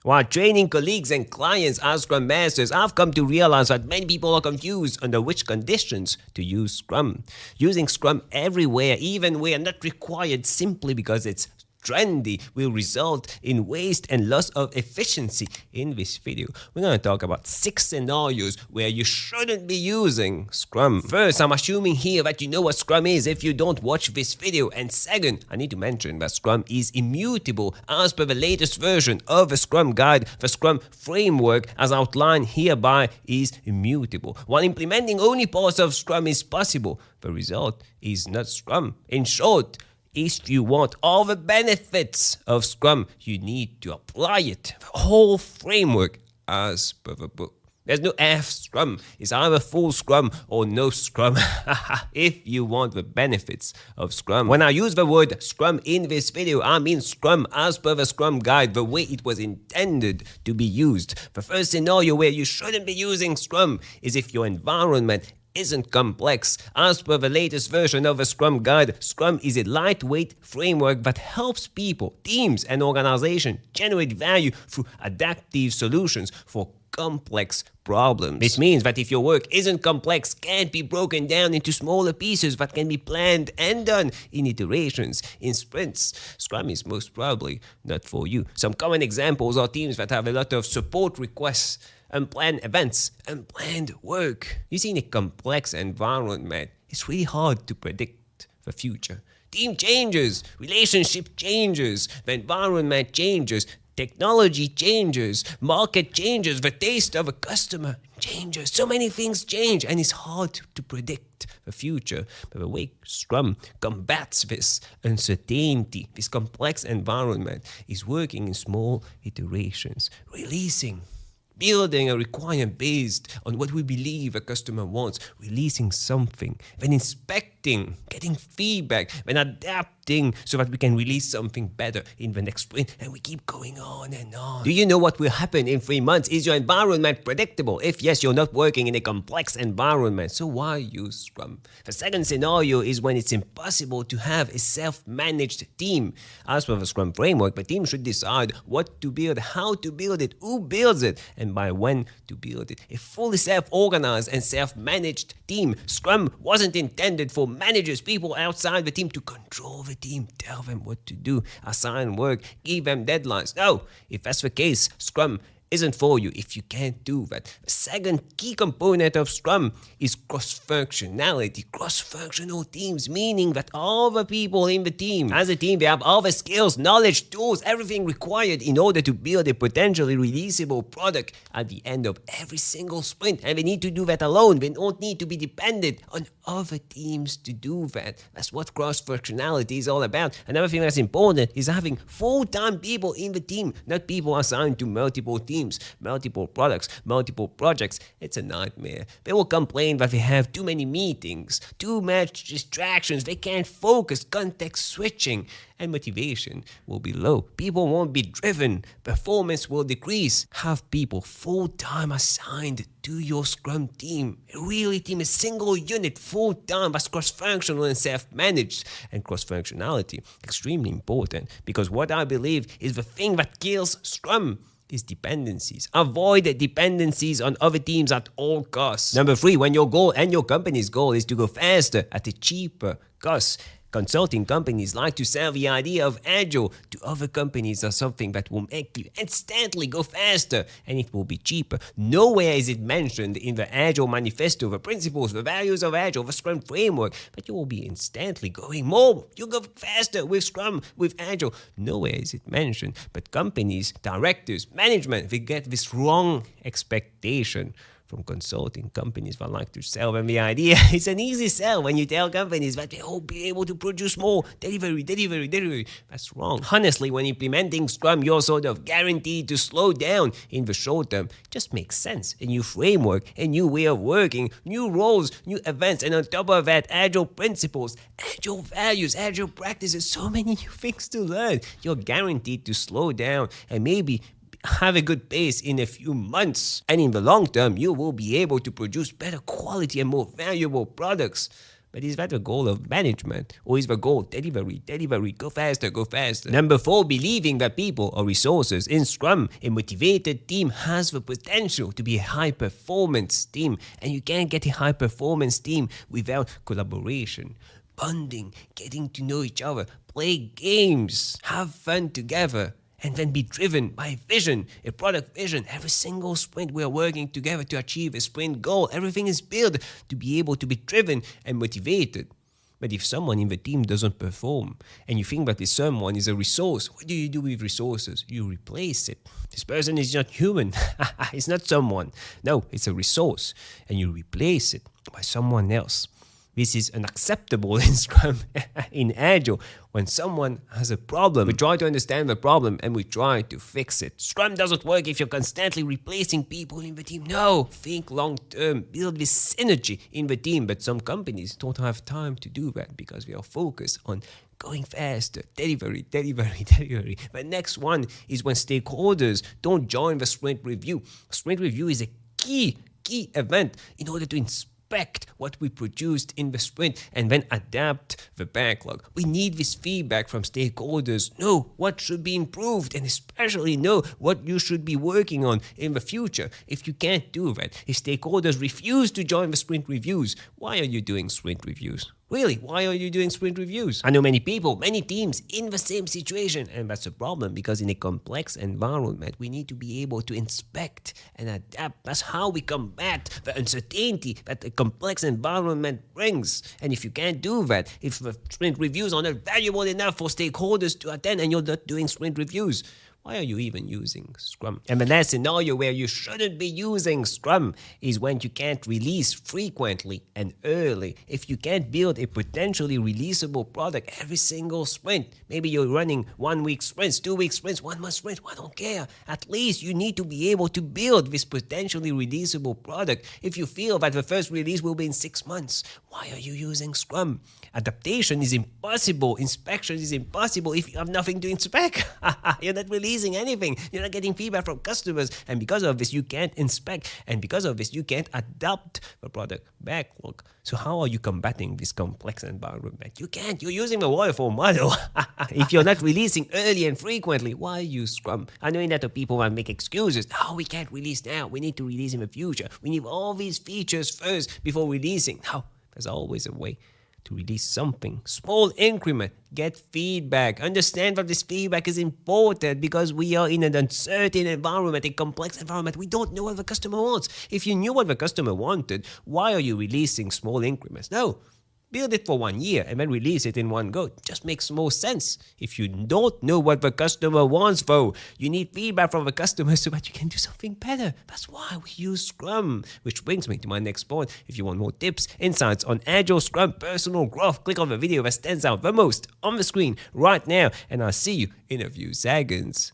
While training colleagues and clients as Scrum Masters, I've come to realize that many people are confused under which conditions to use Scrum. Using Scrum everywhere, even where not required simply because it's trendy, will result in waste and loss of efficiency. In this video, we're going to talk about 6 scenarios where you shouldn't be using Scrum. First, I'm assuming here that you know what Scrum is if you don't watch this video. And second, I need to mention that Scrum is immutable as per the latest version of the Scrum Guide. The Scrum framework as outlined hereby is immutable. While implementing only parts of Scrum is possible, the result is not Scrum. In short, if you want all the benefits of Scrum, you need to apply it, the whole framework, as per the book. There's no F Scrum. It's either full Scrum or no Scrum. If you want the benefits of Scrum. When I use the word Scrum in this video, I mean Scrum as per the Scrum Guide, the way it was intended to be used. The first scenario where you shouldn't be using Scrum is if your environment isn't complex. As per the latest version of the Scrum Guide, Scrum is a lightweight framework that helps people, teams, and organizations generate value through adaptive solutions for complex problems. This means that if your work isn't complex, can't be broken down into smaller pieces that can be planned and done in iterations, in sprints, Scrum is most probably not for you. Some common examples are teams that have a lot of support requests, unplanned events, unplanned work. You see, in a complex environment, it's really hard to predict the future. Team changes, relationship changes, the environment changes, technology changes, market changes, the taste of a customer changes. So many things change, and it's hard to predict the future. But the way Scrum combats this uncertainty, this complex environment, is working in small iterations, releasing, building a requirement based on what we believe a customer wants, releasing something, then inspecting, getting feedback, then adapting so that we can release something better in the next sprint, and we keep going on and on. Do you know what will happen in 3 months? Is your environment predictable? If yes, you're not working in a complex environment, so why use Scrum? The second scenario is when it's impossible to have a self-managed team. As per the Scrum framework, the team should decide what to build, how to build it, who builds it, and by when to build it. A fully self-organized and self-managed team. Scrum wasn't intended for managers, people outside the team, to control the team, tell them what to do, assign work, give them deadlines. No, if that's the case, Scrum isn't for you if you can't do that. The second key component of Scrum is cross-functionality. Cross-functional teams, meaning that all the people in the team, as a team, they have all the skills, knowledge, tools, everything required in order to build a potentially releasable product at the end of every single sprint. And they need to do that alone. They don't need to be dependent on other teams to do that. That's what cross-functionality is all about. Another thing that's important is having full-time people in the team, not people assigned to multiple teams, multiple products, multiple projects. It's a nightmare. They will complain that they have too many meetings, too much distractions, they can't focus, context switching, and motivation will be low. People won't be driven, performance will decrease. Have people full-time assigned to your Scrum team. A really team, a single unit, full-time, that's cross-functional and self-managed. And cross-functionality, extremely important, because what I believe is the thing that kills Scrum is dependencies. Avoid dependencies on other teams at all costs. Number 3, when your goal and your company's goal is to go faster at a cheaper cost. Consulting companies like to sell the idea of Agile to other companies as something that will make you instantly go faster and it will be cheaper. Nowhere is it mentioned in the Agile manifesto, the principles, the values of Agile, the Scrum framework, that you will be instantly going more. You go faster with Scrum, with Agile. Nowhere is it mentioned. But companies, directors, management, they get this wrong expectation from consulting companies that like to sell them the idea. It's an easy sell when you tell companies that they will be able to produce more. Delivery. That's wrong. Honestly, when implementing Scrum, you're sort of guaranteed to slow down in the short term. It just makes sense. A new framework, a new way of working, new roles, new events, and on top of that, Agile principles, Agile values, Agile practices, so many new things to learn. You're guaranteed to slow down and maybe have a good pace in a few months. And in the long term, you will be able to produce better quality and more valuable products. But is that the goal of management? Or is the goal delivery, go faster, go faster? Number 4, believing that people or resources in Scrum, a motivated team has the potential to be a high-performance team. And you can't get a high-performance team without collaboration, bonding, getting to know each other, play games, have fun together, and then be driven by a vision, a product vision. Every single sprint we are working together to achieve a sprint goal. Everything is built to be able to be driven and motivated. But if someone in the team doesn't perform, and you think that this someone is a resource, what do you do with resources? You replace it. This person is not human. It's not someone. No, it's a resource. And you replace it by someone else. This is unacceptable in Scrum. In Agile, when someone has a problem, we try to understand the problem and we try to fix it. Scrum doesn't work if you're constantly replacing people in the team. No, think long term, build this synergy in the team. But some companies don't have time to do that because they are focused on going faster, delivery. The next one is when stakeholders don't join the sprint review. Sprint review is a key event in order to inspect what we produced in the sprint and then adapt the backlog. We need this feedback from stakeholders, know what should be improved and especially know what you should be working on in the future. If you can't do that, if stakeholders refuse to join the sprint reviews, why are you doing sprint reviews? Really, why are you doing sprint reviews? I know many people, many teams in the same situation, and that's a problem because in a complex environment, we need to be able to inspect and adapt. That's how we combat the uncertainty that a complex environment brings. And if you can't do that, if the sprint reviews are not valuable enough for stakeholders to attend and you're not doing sprint reviews, why are you even using Scrum? And the last scenario where you shouldn't be using Scrum is when you can't release frequently and early. If you can't build a potentially releasable product every single sprint, maybe you're running 1 week sprints, 2 week sprints, 1 month sprints, I don't care. At least you need to be able to build this potentially releasable product. If you feel that the first release will be in 6 months, why are you using Scrum? Adaptation is impossible. Inspection is impossible if you have nothing to inspect. You're not releasing anything. You're not getting feedback from customers. And because of this, you can't inspect. And because of this, you can't adapt the product backlog. So how are you combating this complex environment? You can't. You're using the waterfall model. If you're not releasing early and frequently, why use Scrum? I know that people want to make excuses. No, we can't release now. We need to release in the future. We need all these features first before releasing. No, there's always a way to release something. Small increment, get feedback. Understand that this feedback is important because we are in an uncertain environment, a complex environment. We don't know what the customer wants. If you knew what the customer wanted, why are you releasing small increments? No. Build it for 1 year and then release it in one go. It just makes more sense. If you don't know what the customer wants, though, you need feedback from the customer so that you can do something better. That's why we use Scrum. Which brings me to my next point. If you want more tips, insights on Agile, Scrum, personal growth, click on the video that stands out the most on the screen right now. And I'll see you in a few seconds.